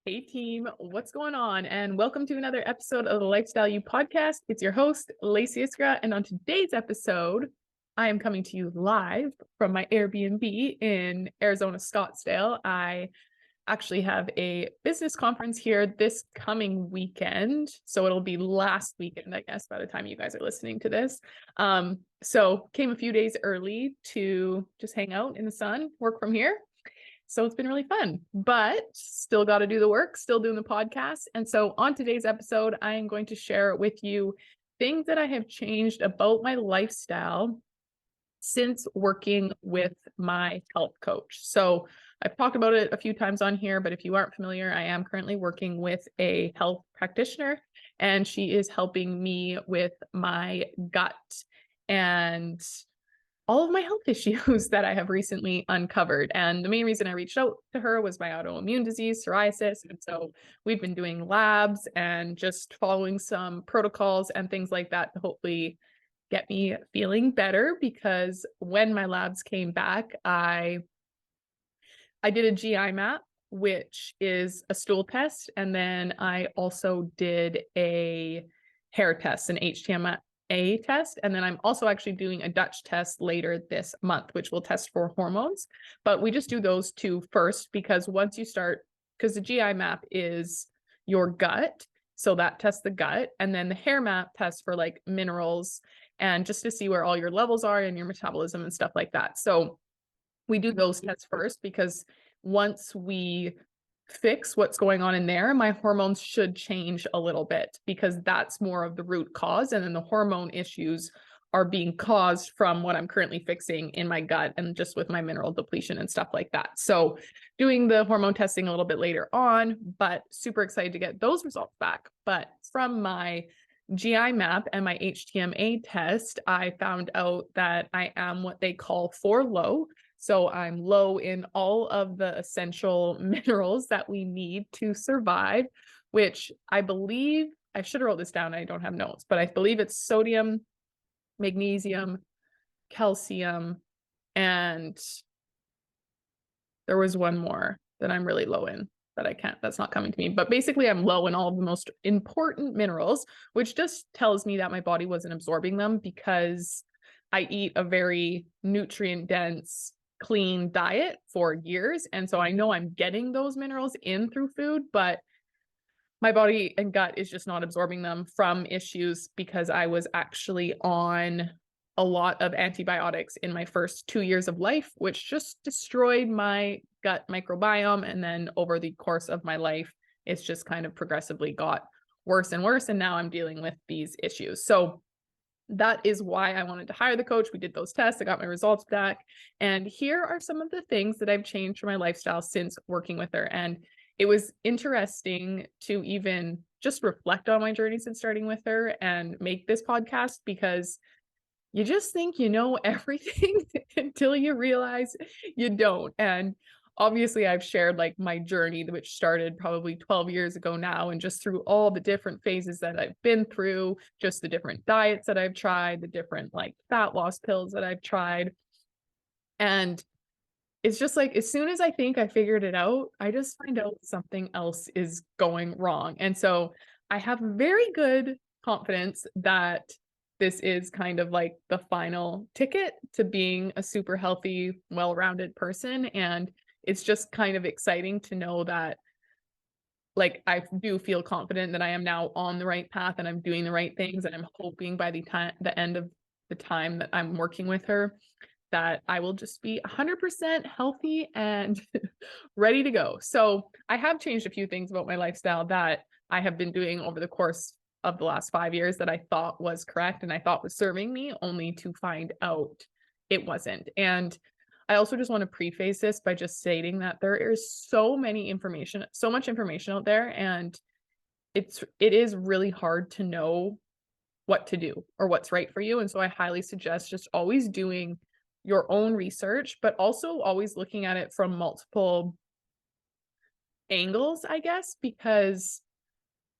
Hey team, what's going on? And welcome to another episode of the Lifestyle You podcast. It's your host, Lacey Iskra. And on today's episode, I am coming to you live from my Airbnb in Arizona, Scottsdale. I actually have a business conference here this coming weekend. So it'll be last weekend, I guess, by the time you guys are listening to this. So came a few days early to just hang out in the sun, work from here. So it's been really fun, but still got to do the work, still doing the podcast. And so on today's episode, I am going to share with you things that I have changed about my lifestyle since working with my health coach. So I've talked about it a few times on here, but if you aren't familiar, I am currently working with a health practitioner, and she is helping me with my gut and all of my health issues that I have recently uncovered. And the main reason I reached out to her was my autoimmune disease, psoriasis. And so we've been doing labs and just following some protocols and things like that to hopefully get me feeling better. Because when my labs came back, I did a GI map, which is a stool test. And then I also did a hair test, an HTMA test. And then I'm also actually doing a Dutch test later this month, which will test for hormones. But we just do those two first, because once you start, because the GI map is your gut, so that tests the gut. And then the hair map tests for like minerals and just to see where all your levels are and your metabolism and stuff like that. So we do those tests first, because once we fix what's going on in there, my hormones should change a little bit, because that's more of the root cause. And then the hormone issues are being caused from what I'm currently fixing in my gut and just with my mineral depletion and stuff like that. So doing the hormone testing a little bit later on, but super excited to get those results back. But from my GI map and my HTMA test, I found out that I am what they call 4 low. So I'm low in all of the essential minerals that we need to survive, which I believe, I should have wrote this down, I don't have notes, but I believe it's sodium, magnesium, calcium, and there was one more that I'm really low in that that's not coming to me. But basically I'm low in all of the most important minerals, which just tells me that my body wasn't absorbing them, because I eat a very nutrient dense, clean diet for years. And so I know I'm getting those minerals in through food, but my body and gut is just not absorbing them from issues, because I was actually on a lot of antibiotics in my first 2 years of life, which just destroyed my gut microbiome. And then over the course of my life, it's just kind of progressively got worse and worse. And now I'm dealing with these issues. So that is why I wanted to hire the coach. We did those tests. I got my results back. And here are some of the things that I've changed for my lifestyle since working with her. And it was interesting to even just reflect on my journey since starting with her and make this podcast, because you just think you know everything until you realize you don't. And obviously I've shared like my journey, which started probably 12 years ago now, and just through all the different phases that I've been through, just the different diets that I've tried, the different like fat loss pills that I've tried. And it's just like, as soon as I think I figured it out, I just find out something else is going wrong. And so I have very good confidence that this is kind of like the final ticket to being a super healthy, well-rounded person. And it's just kind of exciting to know that, like, I do feel confident that I am now on the right path and I'm doing the right things. And I'm hoping by the end of the time that I'm working with her, that I will just be 100% healthy and ready to go. So I have changed a few things about my lifestyle that I have been doing over the course of the last 5 years that I thought was correct and I thought was serving me, only to find out it wasn't. And I also just want to preface this by just stating that there is so much information out there, and it is really hard to know what to do or what's right for you. And so I highly suggest just always doing your own research, but also always looking at it from multiple angles, I guess, because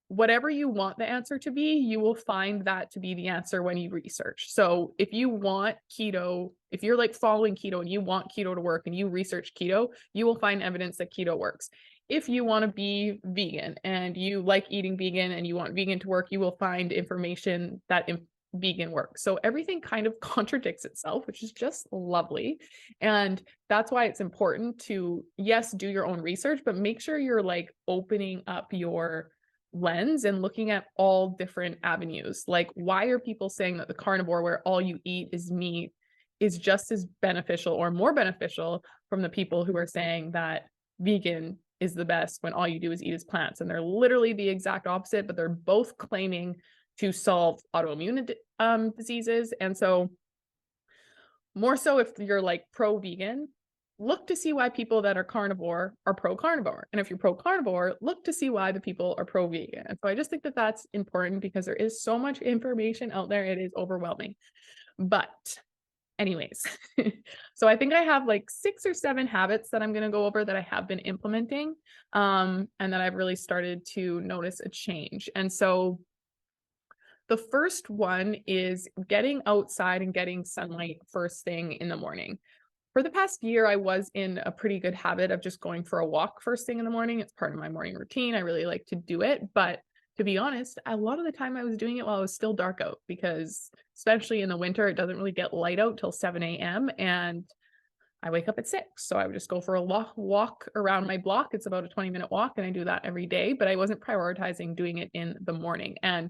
whatever you want the answer to be, you will find that to be the answer when you research. So if you want keto, if you're like following keto and you want keto to work and you research keto, you will find evidence that keto works. if you want to be vegan and you like eating vegan and you want vegan to work, you will find information that vegan works. So everything kind of contradicts itself, which is just lovely. And that's why it's important to, yes, do your own research, but make sure you're like opening up your lens and looking at all different avenues. Like, why are people saying that the carnivore, where all you eat is meat, is just as beneficial or more beneficial from the people who are saying that vegan is the best when all you do is eat as plants? And they're literally the exact opposite, but they're both claiming to solve autoimmune diseases. And so more so if you're like pro-vegan, look to see why people that are carnivore are pro-carnivore. And if you're pro-carnivore, look to see why the people are pro-vegan. And so I just think that that's important because there is so much information out there. It is overwhelming. But anyways, so I think I have like 6 or 7 habits that I'm going to go over that I have been implementing and that I've really started to notice a change. And so the first one is getting outside and getting sunlight first thing in the morning. For the past year, I was in a pretty good habit of just going for a walk first thing in the morning. It's part of my morning routine. I really like to do it. But to be honest, a lot of the time I was doing it while it was still dark out because especially in the winter, it doesn't really get light out till 7 a.m. and I wake up at 6. So I would just go for a walk around my block. It's about a 20-minute walk and I do that every day, but I wasn't prioritizing doing it in the morning when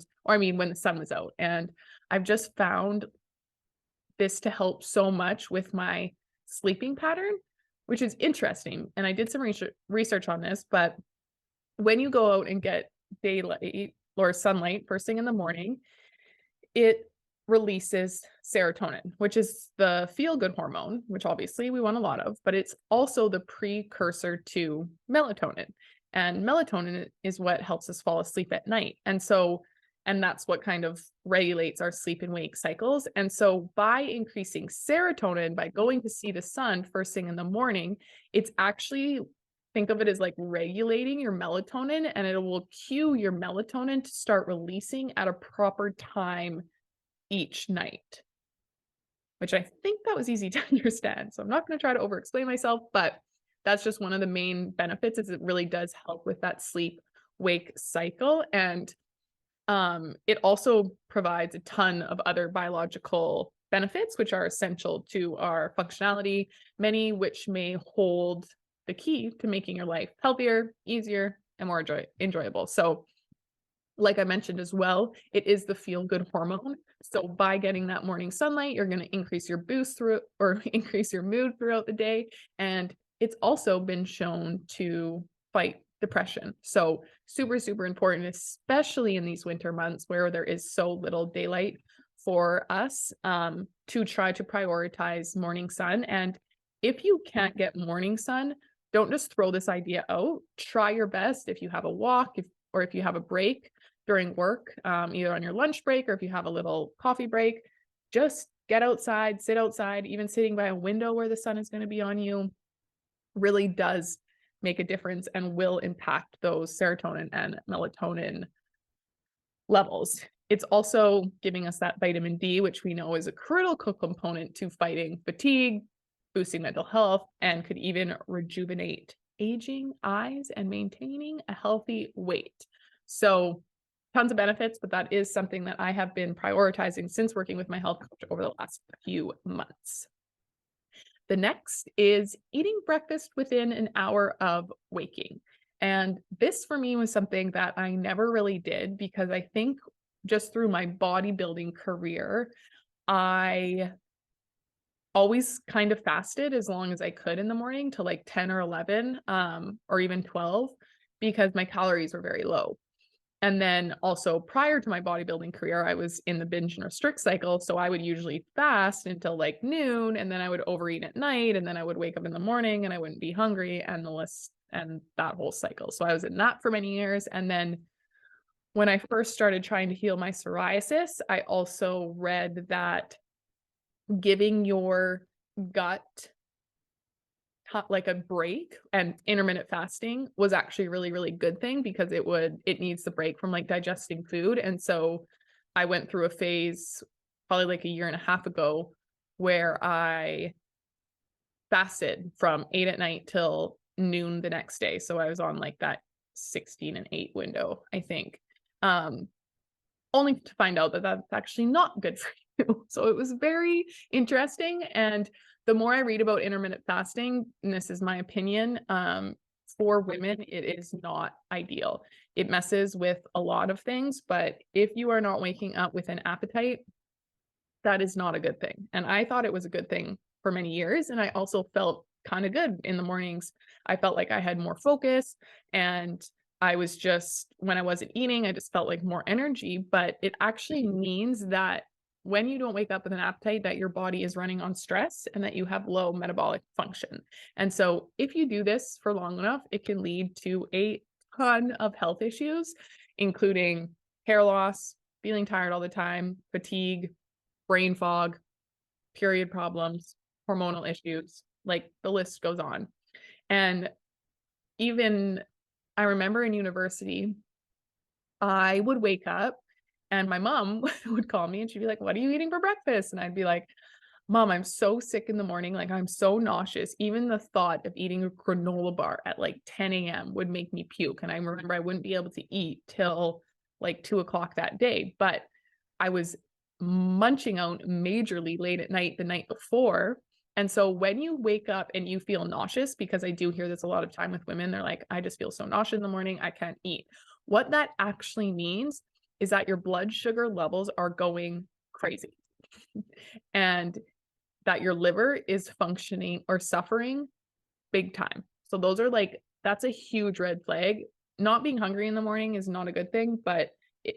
the sun was out. And I've just found this to help so much with my sleeping pattern, which is interesting. And I did some research on this, but when you go out and get daylight or sunlight first thing in the morning, it releases serotonin, which is the feel-good hormone, which obviously we want a lot of, but it's also the precursor to melatonin. And melatonin is what helps us fall asleep at night. And that's what kind of regulates our sleep and wake cycles. And so by increasing serotonin, by going to see the sun first thing in the morning, it's actually, think of it as like regulating your melatonin, and it will cue your melatonin to start releasing at a proper time each night, which I think that was easy to understand. So I'm not going to try to over explain myself, but that's just one of the main benefits is it really does help with that sleep wake cycle. And it also provides a ton of other biological benefits, which are essential to our functionality, many which may hold the key to making your life healthier, easier, and more enjoyable. So like I mentioned as well, it is the feel-good hormone. So by getting that morning sunlight, you're going to increase your increase your mood throughout the day. And it's also been shown to fight depression. So super, super important, especially in these winter months where there is so little daylight for us, to try to prioritize morning sun. And if you can't get morning sun, don't just throw this idea out. Try your best if you have a walk or if you have a break during work, either on your lunch break or if you have a little coffee break, just get outside, sit outside. Even sitting by a window where the sun is going to be on you really does make a difference and will impact those serotonin and melatonin levels. It's also giving us that vitamin D, which we know is a critical component to fighting fatigue, boosting mental health, and could even rejuvenate aging eyes and maintaining a healthy weight. So tons of benefits, but that is something that I have been prioritizing since working with my health coach over the last few months. The next is eating breakfast within an hour of waking. And this for me was something that I never really did because I think just through my bodybuilding career, I always kind of fasted as long as I could in the morning to like 10 or 11 or even 12 because my calories were very low. And then also prior to my bodybuilding career, I was in the binge and restrict cycle. So I would usually fast until like noon and then I would overeat at night and then I would wake up in the morning and I wouldn't be hungry and that whole cycle. So I was in that for many years. And then when I first started trying to heal my psoriasis, I also read that giving your gut like a break and intermittent fasting was actually a really, really good thing because it needs the break from like digesting food. And so I went through a phase probably like a year and a half ago where I fasted from 8 at night till noon the next day. So I was on like that 16 and 8 window, I think. Only to find out that that's actually not good for you. So it was very interesting. And the more I read about intermittent fasting, and this is my opinion, for women, it is not ideal. It messes with a lot of things, but if you are not waking up with an appetite, that is not a good thing. And I thought it was a good thing for many years. And I also felt kind of good in the mornings. I felt like I had more focus, and I was just, when I wasn't eating, I just felt like more energy. But it actually means that when you don't wake up with an appetite, that your body is running on stress and that you have low metabolic function. And so if you do this for long enough, it can lead to a ton of health issues, including hair loss, feeling tired all the time, fatigue, brain fog, period problems, hormonal issues, like the list goes on. And even I remember in university, I would wake up and my mom would call me and she'd be like, "What are you eating for breakfast?" And I'd be like, "Mom, I'm so sick in the morning. Like, I'm so nauseous. Even the thought of eating a granola bar at like 10 a.m. would make me puke." And I remember I wouldn't be able to eat till like 2 o'clock that day. But I was munching out majorly late at night the night before. And so when you wake up and you feel nauseous, because I do hear this a lot of time with women, they're like, "I just feel so nauseous in the morning, I can't eat." What that actually means is that your blood sugar levels are going crazy and that your liver is functioning or suffering big time. So those are like, that's a huge red flag. Not being hungry in the morning is not a good thing, but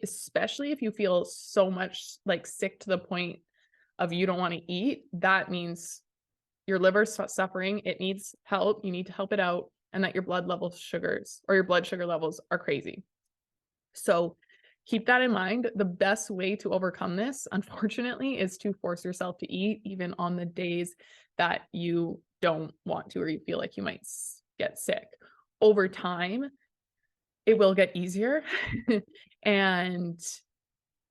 especially if you feel so much like sick to the point of you don't want to eat, that means your liver's suffering. It needs help. You need to help it out, and that your blood sugar levels are crazy. So keep that in mind. The best way to overcome this, unfortunately, is to force yourself to eat, even on the days that you don't want to, or you feel like you might get sick. Over time, it will get easier and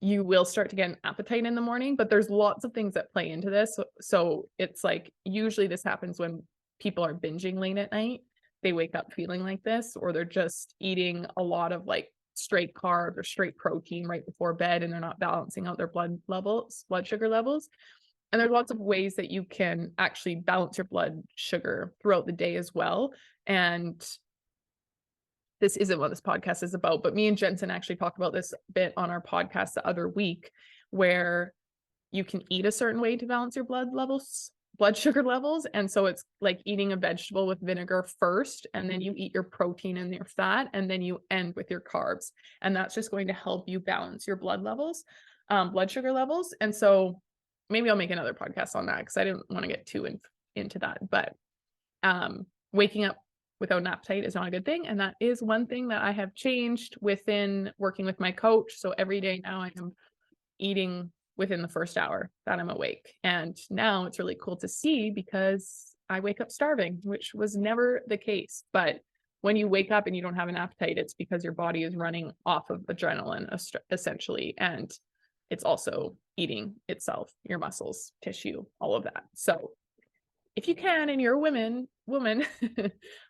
you will start to get an appetite in the morning, but there's lots of things that play into this. So it's like, usually this happens when people are binging late at night. They wake up feeling like this, or they're just eating a lot of like straight carbs or straight protein right before bed, and they're not balancing out their blood sugar levels. And there's lots of ways that you can actually balance your blood sugar throughout the day as well. And this isn't what this podcast is about, but me and Jensen actually talked about this a bit on our podcast the other week, where you can eat a certain way to balance your blood sugar levels. And so it's like eating a vegetable with vinegar first, and then you eat your protein and your fat, and then you end with your carbs. And that's just going to help you balance your blood sugar levels. And so maybe I'll make another podcast on that, because I didn't want to get too into that. But waking up without an appetite is not a good thing. And that is one thing that I have changed within working with my coach. So every day now I am eating within the first hour that I'm awake. And now it's really cool to see, because I wake up starving, which was never the case. But when you wake up and you don't have an appetite, it's because your body is running off of adrenaline essentially. And it's also eating itself, your muscles, tissue, all of that. So if you can, and you're a woman,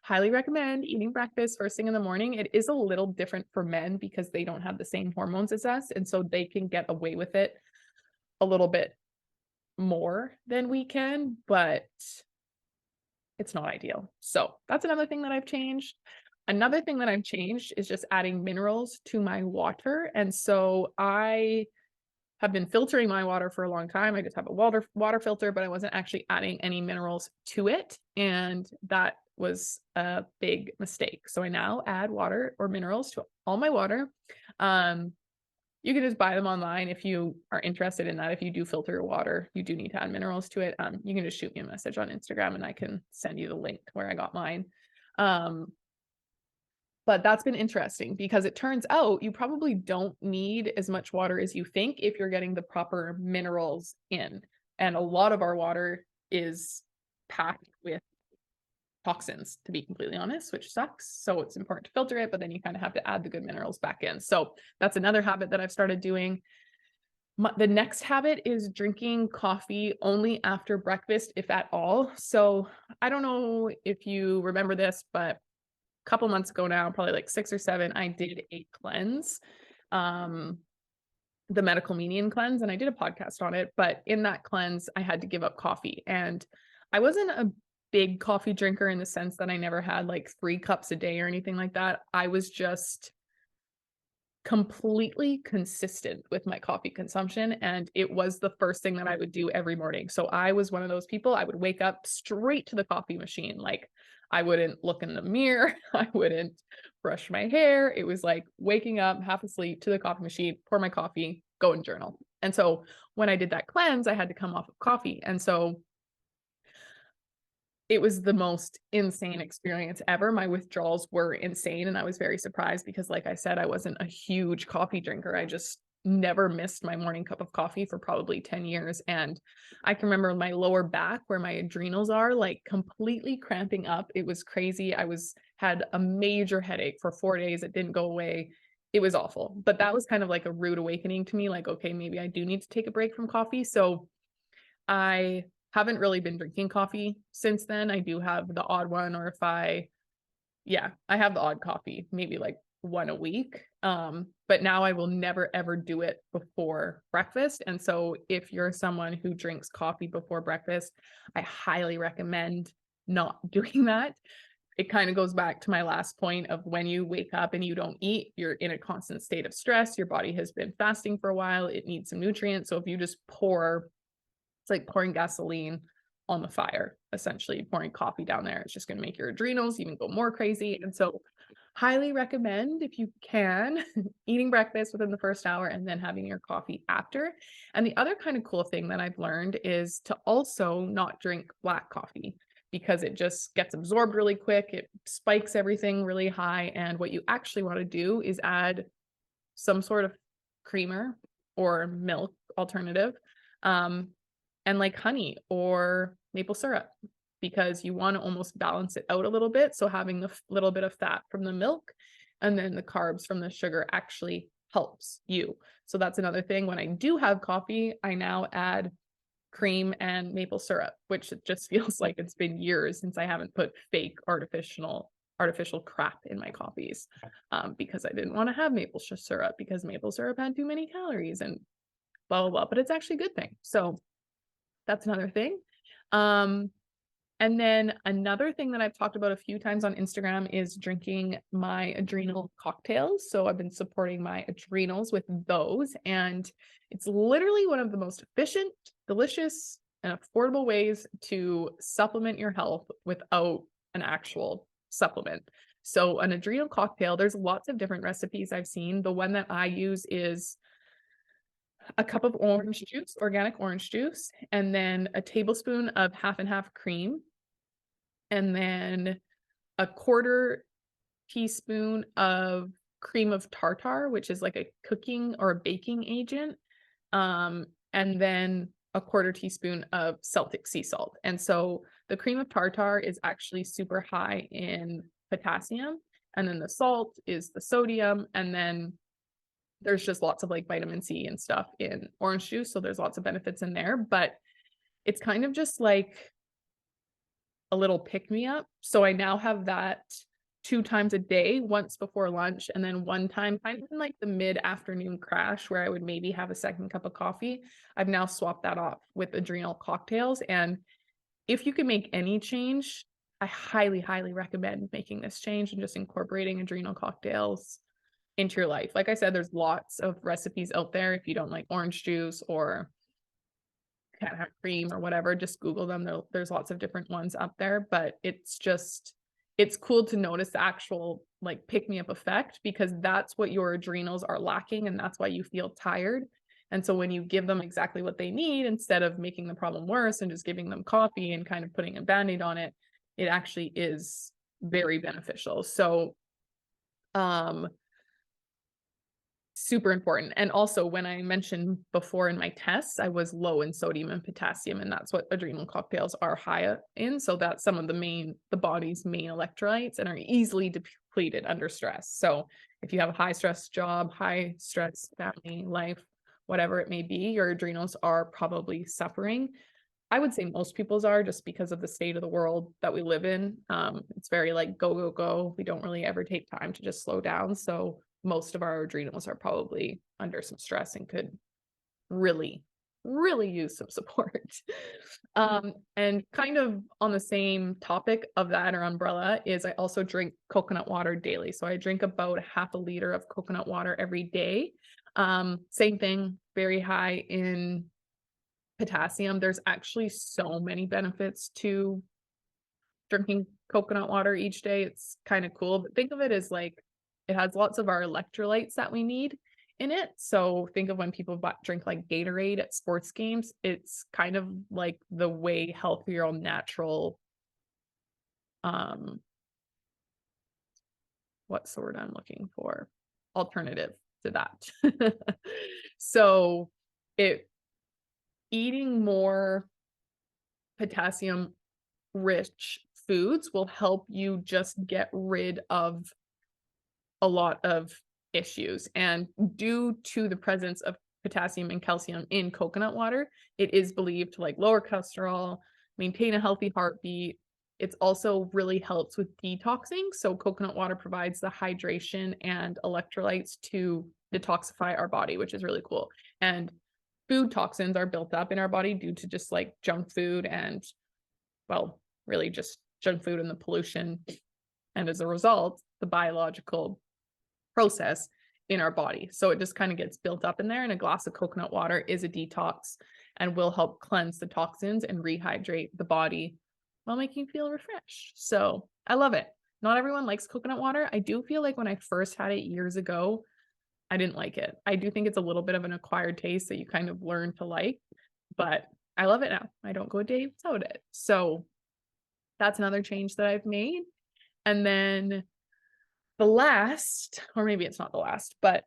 highly recommend eating breakfast first thing in the morning. It is a little different for men because they don't have the same hormones as us. And so they can get away with it a little bit more than we can, but it's not ideal. So that's another thing that I've changed. Another thing that I've changed is just adding minerals to my water. And so I have been filtering my water for a long time. I just have a water filter, but I wasn't actually adding any minerals to it. And that was a big mistake. So I now add water or minerals to all my water. You can just buy them online if you are interested in that. If you do filter your water, you do need to add minerals to it. You can just shoot me a message on Instagram and I can send you the link to where I got mine. But that's been interesting, because it turns out you probably don't need as much water as you think if you're getting the proper minerals in. And a lot of our water is packed with toxins, to be completely honest, which sucks. So it's important to filter it, but then you kind of have to add the good minerals back in. So that's another habit that I've started doing. The next habit is drinking coffee only after breakfast, if at all. So I don't know if you remember this, but a couple months ago now, probably like 6 or 7, I did a cleanse, um, the medical median cleanse, and I did a podcast on it. But in that cleanse, I had to give up coffee. And I wasn't a big coffee drinker in the sense that I never had like 3 cups a day or anything like that. I was just completely consistent with my coffee consumption, and it was the first thing that I would do every morning. So I was one of those people. I would wake up straight to the coffee machine. Like, I wouldn't look in the mirror, I wouldn't brush my hair. It was like waking up half asleep to the coffee machine, pour my coffee, go and journal. And so when I did that cleanse, I had to come off of coffee. And so it was the most insane experience ever. My withdrawals were insane, and I was very surprised because, like I said, I wasn't a huge coffee drinker. I just never missed my morning cup of coffee for probably 10 years. And I can remember my lower back where my adrenals are, like, completely cramping up. It was crazy. Had a major headache for 4 days. It didn't go away. It was awful. But that was kind of like a rude awakening to me. Like, okay, maybe I do need to take a break from coffee. So I haven't really been drinking coffee since then. I do have the odd one, or I have the odd coffee, maybe like one a week. But now I will never ever do it before breakfast. And so if you're someone who drinks coffee before breakfast, I highly recommend not doing that. It kind of goes back to my last point of when you wake up and you don't eat, you're in a constant state of stress. Your body has been fasting for a while. It needs some nutrients. So if you just it's like pouring gasoline on the fire, essentially pouring coffee down there. It's just going to make your adrenals even go more crazy. And so highly recommend, if you can, eating breakfast within the first hour and then having your coffee after. And the other kind of cool thing that I've learned is to also not drink black coffee, because it just gets absorbed really quick. It spikes everything really high. And what you actually want to do is add some sort of creamer or milk alternative, and like honey or maple syrup, because you want to almost balance it out a little bit. So having a little bit of fat from the milk and then the carbs from the sugar actually helps you. So that's another thing. When I do have coffee, I now add cream and maple syrup, which it just feels like it's been years since I haven't put fake artificial crap in my coffees, because I didn't want to have maple syrup because maple syrup had too many calories and blah, blah, blah. But it's actually a good thing. So that's another thing. And then another thing that I've talked about a few times on Instagram is drinking my adrenal cocktails. So I've been supporting my adrenals with those, and it's literally one of the most efficient, delicious, and affordable ways to supplement your health without an actual supplement. So an adrenal cocktail, there's lots of different recipes I've seen. The one that I use is a cup of orange juice, organic orange juice, and then a tablespoon of half and half cream, and then a 1/4 teaspoon of cream of tartar, which is like a cooking or a baking agent, and then a 1/4 teaspoon of Celtic sea salt. And so the cream of tartar is actually super high in potassium, and then the salt is the sodium, and then there's just lots of like vitamin C and stuff in orange juice. So there's lots of benefits in there, but it's kind of just like a little pick me up. So I now have that 2 times a day, once before lunch, and then one time kind of in like the mid-afternoon crash where I would maybe have a second cup of coffee. I've now swapped that off with adrenal cocktails. And if you can make any change, I highly, highly recommend making this change and just incorporating adrenal cocktails into your life. Like I said, there's lots of recipes out there. If you don't like orange juice or can't have cream or whatever, just Google them. There's lots of different ones up there, but it's cool to notice the actual like pick me up effect, because that's what your adrenals are lacking, and that's why you feel tired. And so when you give them exactly what they need, instead of making the problem worse and just giving them coffee and kind of putting a band-aid on it, it actually is very beneficial. So, super important. And also, when I mentioned before in my tests, I was low in sodium and potassium, and that's what adrenal cocktails are high in. So that's some of the body's main electrolytes, and are easily depleted under stress. So if you have a high stress job, high stress family life, whatever it may be, your adrenals are probably suffering. I would say most people's are, just because of the state of the world that we live in. It's very like go, go, go. We don't really ever take time to just slow down. So most of our adrenals are probably under some stress and could really, really use some support. And kind of on the same topic of that or umbrella is I also drink coconut water daily. So I drink about half a liter of coconut water every day. Same thing, very high in potassium. There's actually so many benefits to drinking coconut water each day. It's kind of cool, but think of it as like it has lots of our electrolytes that we need in it. So think of when people drink like Gatorade at sports games, it's kind of like the way healthier, natural, what's the word I'm looking for? Alternative to that. So eating more potassium rich foods will help you just get rid of a lot of issues. And due to the presence of potassium and calcium in coconut water, it is believed to like lower cholesterol, maintain a healthy heartbeat. It's also really helps with detoxing. So coconut water provides the hydration and electrolytes to detoxify our body, which is really cool. And food toxins are built up in our body due to just like junk food and, well, really just junk food and the pollution. And as a result, the biological process in our body. So it just kind of gets built up in there, and a glass of coconut water is a detox and will help cleanse the toxins and rehydrate the body while making you feel refreshed. So I love it. Not everyone likes coconut water. I do feel like when I first had it years ago, I didn't like it. I do think it's a little bit of an acquired taste that you kind of learn to like, but I love it now. I don't go a day without it. So that's another change that I've made. And then the last, or maybe it's not the last, but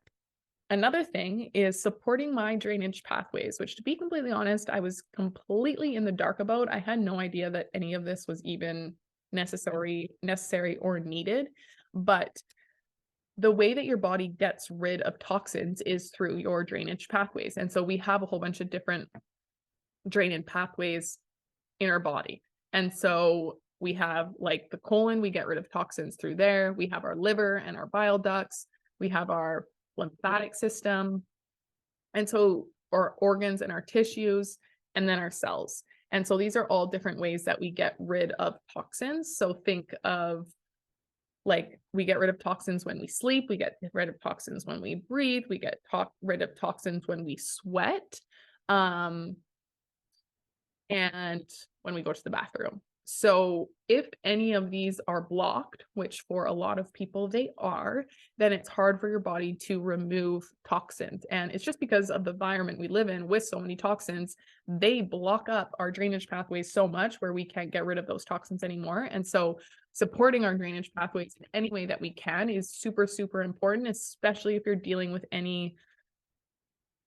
another thing is supporting my drainage pathways, which, to be completely honest, I was completely in the dark about. I had no idea that any of this was even necessary or needed. But the way that your body gets rid of toxins is through your drainage pathways. And so we have a whole bunch of different drainage pathways in our body. And so we have like the colon, we get rid of toxins through there. We have our liver and our bile ducts. We have our lymphatic system. And so our organs and our tissues, and then our cells. And so these are all different ways that we get rid of toxins. So think of like we get rid of toxins when we sleep, we get rid of toxins when we breathe, we get rid of toxins when we sweat, and when we go to the bathroom. So if any of these are blocked, which for a lot of people they are, then it's hard for your body to remove toxins. And it's just because of the environment we live in with so many toxins, they block up our drainage pathways so much where we can't get rid of those toxins anymore. And so supporting our drainage pathways in any way that we can is super, super important, especially if you're dealing with any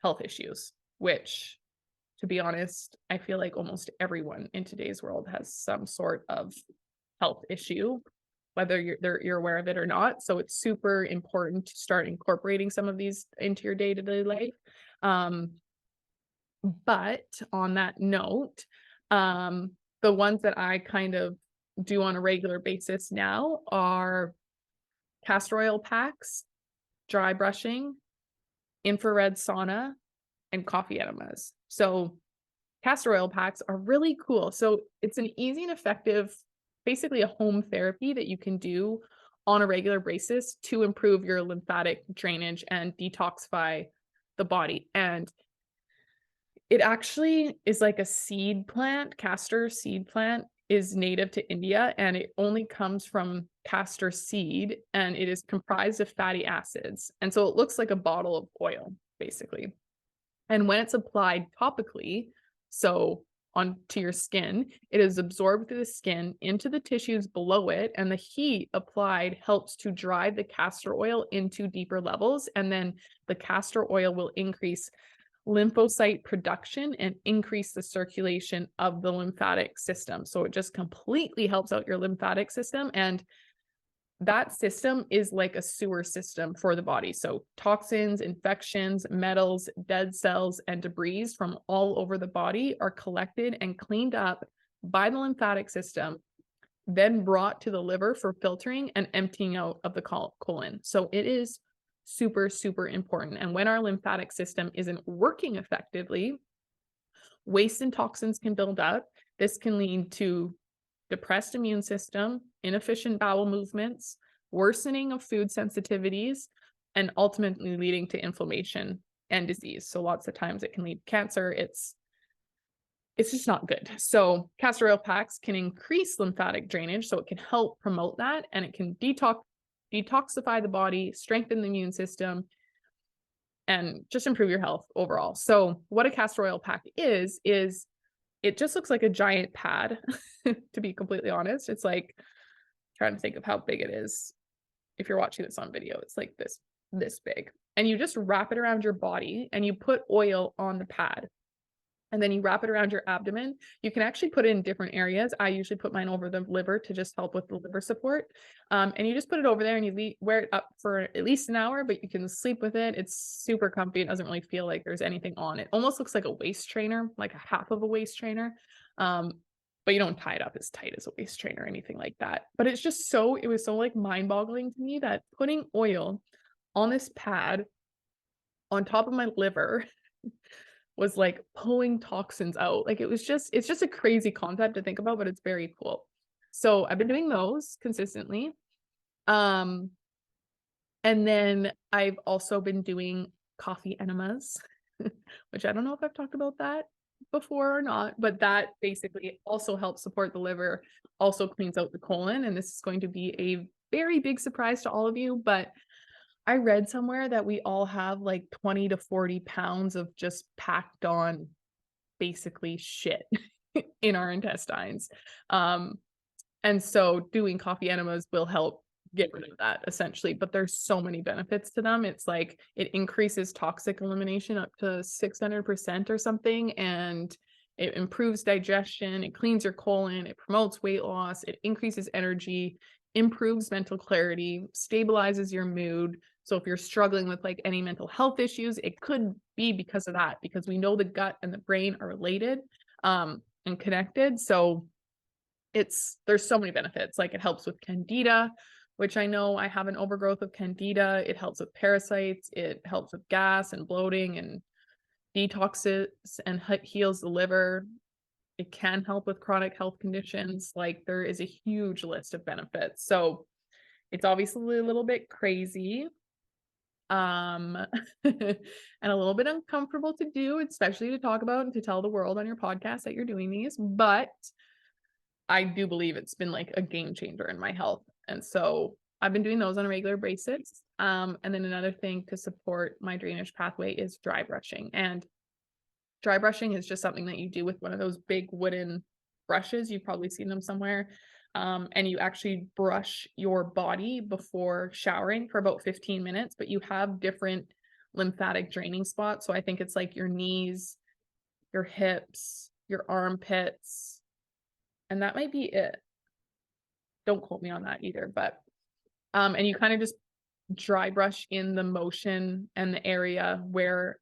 health issues, which, to be honest, I feel like almost everyone in today's world has some sort of health issue, whether you're aware of it or not. So it's super important to start incorporating some of these into your day-to-day life. But on that note, the ones that I kind of do on a regular basis now are castor oil packs, dry brushing, infrared sauna, and coffee enemas. So castor oil packs are really cool. So it's an easy and effective, basically a home therapy that you can do on a regular basis to improve your lymphatic drainage and detoxify the body. And it actually is like a seed plant. Castor seed plant is native to India, and it only comes from castor seed, and it is comprised of fatty acids. And so it looks like a bottle of oil, basically. And when it's applied topically, so onto your skin, it is absorbed through the skin into the tissues below it, and the heat applied helps to drive the castor oil into deeper levels. And then the castor oil will increase lymphocyte production and increase the circulation of the lymphatic system. So it just completely helps out your lymphatic system. And that system is like a sewer system for the body. So toxins, infections, metals, dead cells, and debris from all over the body are collected and cleaned up by the lymphatic system, then brought to the liver for filtering and emptying out of the colon. So it is super, super important. And when our lymphatic system isn't working effectively, waste and toxins can build up. This can lead to depressed immune system, inefficient bowel movements, worsening of food sensitivities, and ultimately leading to inflammation and disease. So lots of times it can lead to cancer. It's just not good. So castor oil packs can increase lymphatic drainage, so it can help promote that, and it can detoxify the body, strengthen the immune system, and just improve your health overall. So what a castor oil pack is it just looks like a giant pad, to be completely honest. It's like, trying to think of how big it is. If you're watching this on video, it's like this big. And you just wrap it around your body and you put oil on the pad. And then you wrap it around your abdomen. You can actually put it in different areas. I usually put mine over the liver to just help with the liver support. And you just put it over there and you wear it up for at least an hour, but you can sleep with it. It's super comfy. It doesn't really feel like there's anything on it. Almost looks like a waist trainer, like a half of a waist trainer. But you don't tie it up as tight as a waist trainer or anything like that. But it's just it was so like mind-boggling to me that putting oil on this pad on top of my liver was like pulling toxins out. Like it's just a crazy concept to think about, but it's very cool. So I've been doing those consistently. And then I've also been doing coffee enemas, which I don't know if I've talked about that before or not, but that basically also helps support the liver, also cleans out the colon. And this is going to be a very big surprise to all of you, but I read somewhere that we all have like 20 to 40 pounds of just packed on basically shit in our intestines. And so doing coffee enemas will help get rid of that essentially, but there's so many benefits to them. It's like it increases toxic elimination up to 600% or something, and it improves digestion, it cleans your colon, it promotes weight loss, it increases energy, improves mental clarity, stabilizes your mood. So if you're struggling with like any mental health issues, it could be because of that, because we know the gut and the brain are related and connected. So there's so many benefits. Like it helps with candida, which I know I have an overgrowth of candida. It helps with parasites. It helps with gas and bloating and detoxes and heals the liver. It can help with chronic health conditions. Like there is a huge list of benefits. So it's obviously a little bit crazy and a little bit uncomfortable to do, especially to talk about and to tell the world on your podcast that you're doing these. But I do believe it's been like a game changer in my health. And so I've been doing those on a regular basis. And then another thing to support my drainage pathway is dry brushing. And dry brushing is just something that you do with one of those big wooden brushes. You've probably seen them somewhere. And you actually brush your body before showering for about 15 minutes, but you have different lymphatic draining spots. So I think it's like your knees, your hips, your armpits, and that might be it. Don't quote me on that either, but, and you kind of just dry brush in the motion and the area where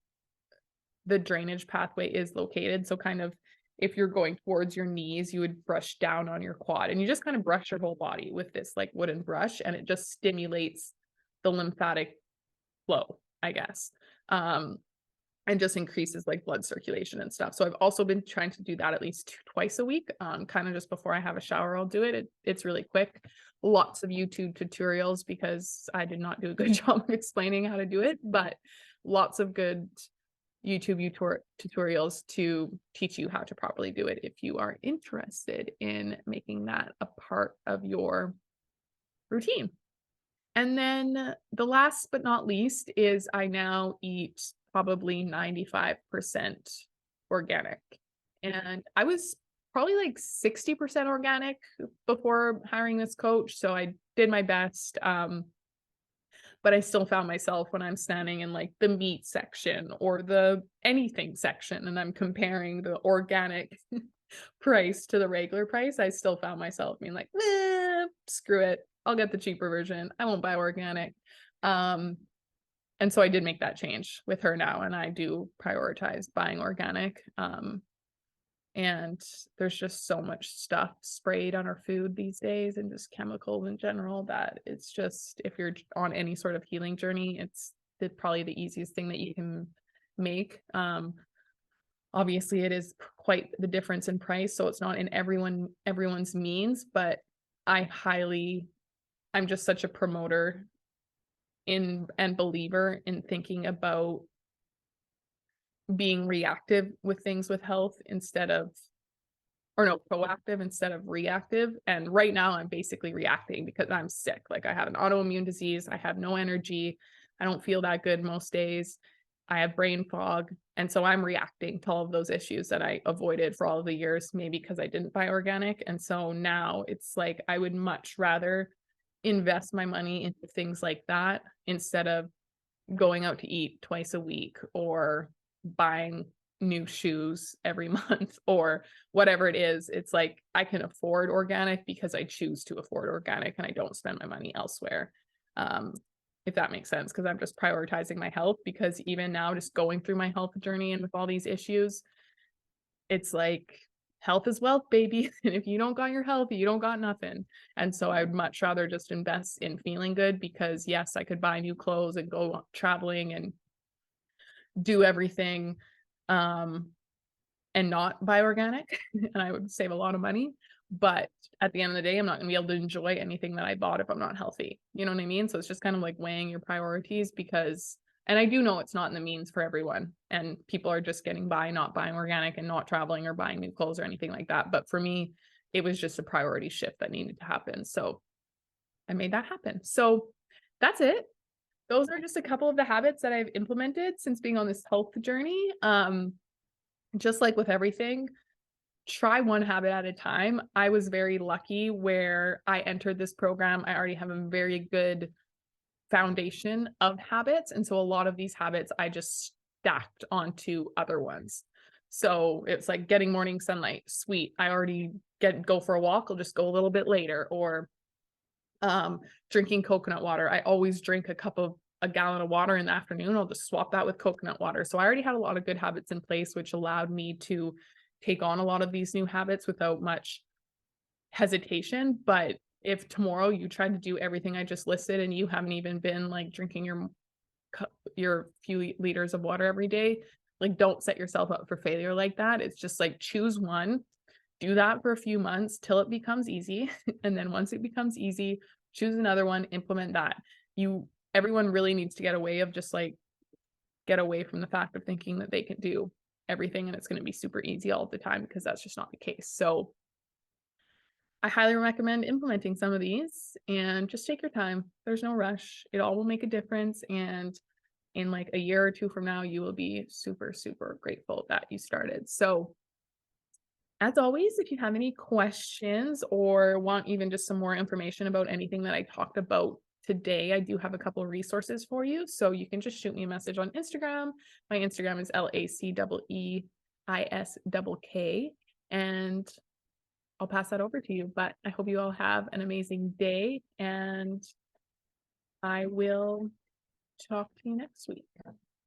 the drainage pathway is located. So kind of if you're going towards your knees, you would brush down on your quad, and you just kind of brush your whole body with this like wooden brush, and it just stimulates the lymphatic flow, I guess. And just increases like blood circulation and stuff. So I've also been trying to do that at least twice a week, kind of just before I have a shower, I'll do it. It's really quick. Lots of YouTube tutorials, because I did not do a good job of explaining how to do it, but lots of good YouTube tutorials to teach you how to properly do it if you are interested in making that a part of your routine. And then the last but not least is I now eat probably 95% organic. And I was probably like 60% organic before hiring this coach. So I did my best. But I still found myself when I'm standing in like the meat section or the anything section, and I'm comparing the organic price to the regular price, I still found myself being like, screw it. I'll get the cheaper version. I won't buy organic. And so I did make that change with her now, and I do prioritize buying organic. And there's just so much stuff sprayed on our food these days and just chemicals in general that it's just, if you're on any sort of healing journey, it's probably the easiest thing that you can make. Obviously it is quite the difference in price, so it's not in everyone's means, but I'm just such a promoter in and believer in thinking about being reactive with things with health proactive instead of reactive. And right now I'm basically reacting because I'm sick. Like, I have an autoimmune disease, I have no energy, I don't feel that good most days, I have brain fog. And so I'm reacting to all of those issues that I avoided for all of the years, maybe because I didn't buy organic. And so now it's like, I would much rather invest my money into things like that instead of going out to eat twice a week or buying new shoes every month or whatever it is. It's like, I can afford organic because I choose to afford organic and I don't spend my money elsewhere. If that makes sense, because I'm just prioritizing my health, because even now, just going through my health journey and with all these issues, it's like, health is wealth, baby. And if you don't got your health, you don't got nothing. And so I would much rather just invest in feeling good, because yes, I could buy new clothes and go traveling and do everything, and not buy organic, and I would save a lot of money. But at the end of the day, I'm not going to be able to enjoy anything that I bought if I'm not healthy. You know what I mean? So it's just kind of like weighing your priorities, because, and I do know it's not in the means for everyone, and people are just getting by not buying organic and not traveling or buying new clothes or anything like that. But for me, it was just a priority shift that needed to happen. So I made that happen. So that's it. Those are just a couple of the habits that I've implemented since being on this health journey. Just like with everything, try one habit at a time. I was very lucky where I entered this program. I already have a very good foundation of habits. And so a lot of these habits I just stacked onto other ones. So it's like getting morning sunlight. Sweet. I already go for a walk. I'll just go a little bit later. Or drinking coconut water. I always drink a gallon of water in the afternoon. I'll just swap that with coconut water. So I already had a lot of good habits in place, which allowed me to take on a lot of these new habits without much hesitation. But if tomorrow you tried to do everything I just listed and you haven't even been like drinking your few liters of water every day, like, don't set yourself up for failure like that. It's just like, choose one, do that for a few months till it becomes easy. And then once it becomes easy, choose another one, implement that. Everyone really needs to get away from the fact of thinking that they can do everything and it's going to be super easy all the time, because that's just not the case. So I highly recommend implementing some of these, and just take your time. There's no rush. It all will make a difference. And in like a year or two from now, you will be super, super grateful that you started. So as always, if you have any questions or want even just some more information about anything that I talked about today, I do have a couple of resources for you. So you can just shoot me a message on Instagram. My Instagram is LACEEISKK, and I'll pass that over to you. But I hope you all have an amazing day, and I will talk to you next week.